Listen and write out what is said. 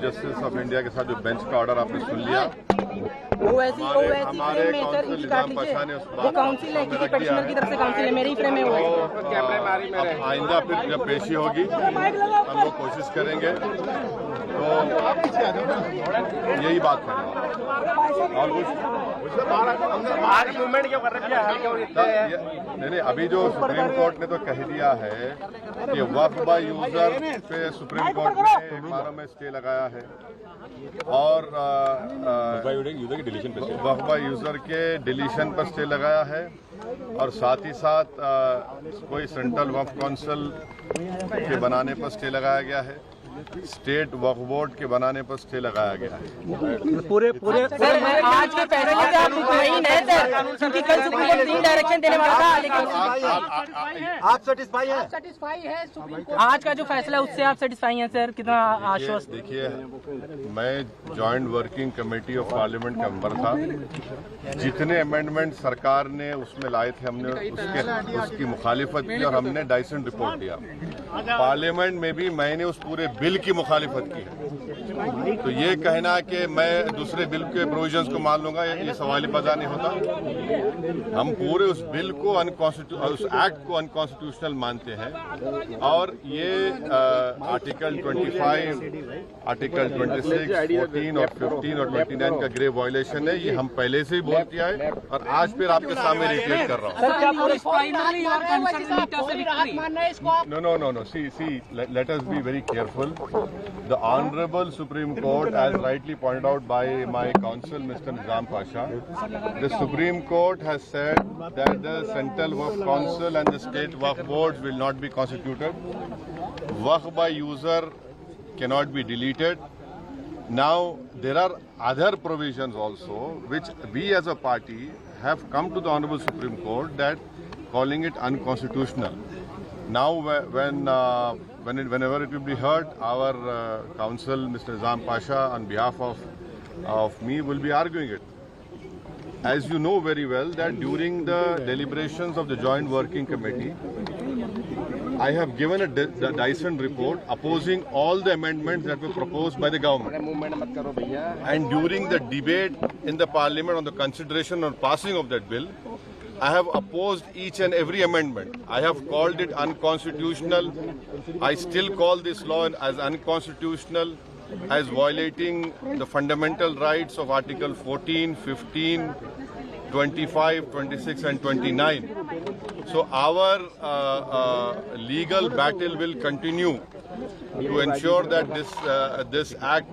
Of justice of India के साथ जो बेंच का ऑर्डर आपने सुन लिया, हमारे काउंसिल निजाम पाशा ने उस बात काउंसिल है किसी पेटिशनर की तरफ से काउंसिल है, मेरी फ्रेम में हुआ है। आइंदा फिर जब पेशी होगी हम लोग कोशिश करेंगे, तो यही बात करें और नहीं, अभी जो सुप्रीम कोर्ट ने तो कह दिया है कि वक्फ बाय यूजर पे सुप्रीम कोर्ट ने 12 में स्टे लगाया है और वक्फ बाय यूजर के डिलीशन पर स्टे लगाया है और साथ ही साथ कोई सेंट्रल वक्फ काउंसिल के बनाने पर स्टे लगाया गया है, स्टेट वक्फ बोर्ड के बनाने पर स्टे लगाया गया है। पूरे सर आज के फैसले से आप मुतमईन हैं सर, क्योंकि कल सुप्रीम कोर्ट 3 डायरेक्शन देने वाला था, लेकिन आप सेटिस्फाई है सुप्रीम कोर्ट आज का जो फैसला है उससे आप सेटिस्फाई हैं सर? कितना आश्वस्त? देखिए, मैं joint working committee of parliament का मेंबर था। जितने अमेंडमेंट सरकार ने उसमें लाए थे हमने उसकी मुखालिफत की और हमने डाइसेंट रिपोर्ट दिया। पार्लियामेंट में भी मैंने उस पूरे बिल की मुखालिफत की। तो ये कहना कि मैं दूसरे बिल के प्रोविजंस को मान लूंगा, ये सवाल पैदा नहीं होता। हम पूरे उस बिल को उस एक्ट को अनकॉन्स्टिट्यूशनल मानते हैं और ये आर्टिकल 25, आर्टिकल 26, 14 और 15 और 29 का ग्रेव वायलेशन है। ये हम पहले से ही बोल किया है और आज फिर आपके सामने रिपीट कर रहा हूँ। No. See, let us be very careful. The Honorable Supreme Court, as rightly pointed out by my counsel, Mr. Nizam Pasha, the Supreme Court has said that the Central Waqf Council and the State Waqf Boards will not be constituted. Waqf by user cannot be deleted. Now, there are other provisions also which we as a party have come to the Honorable Supreme Court that calling it unconstitutional. Now, whenever it will be heard, our counsel, Mr. Nizam Pasha, on behalf of me, will be arguing it. As you know very well, that during the deliberations of the Joint Working Committee, I have given a Dyson report opposing all the amendments that were proposed by the government. And during the debate in the Parliament on the consideration or passing of that bill, I have opposed each and every amendment. I have called it unconstitutional. I still call this law as unconstitutional, as violating the fundamental rights of Article 14, 15, 25, 26 and 29. So our legal battle will continue to ensure that this act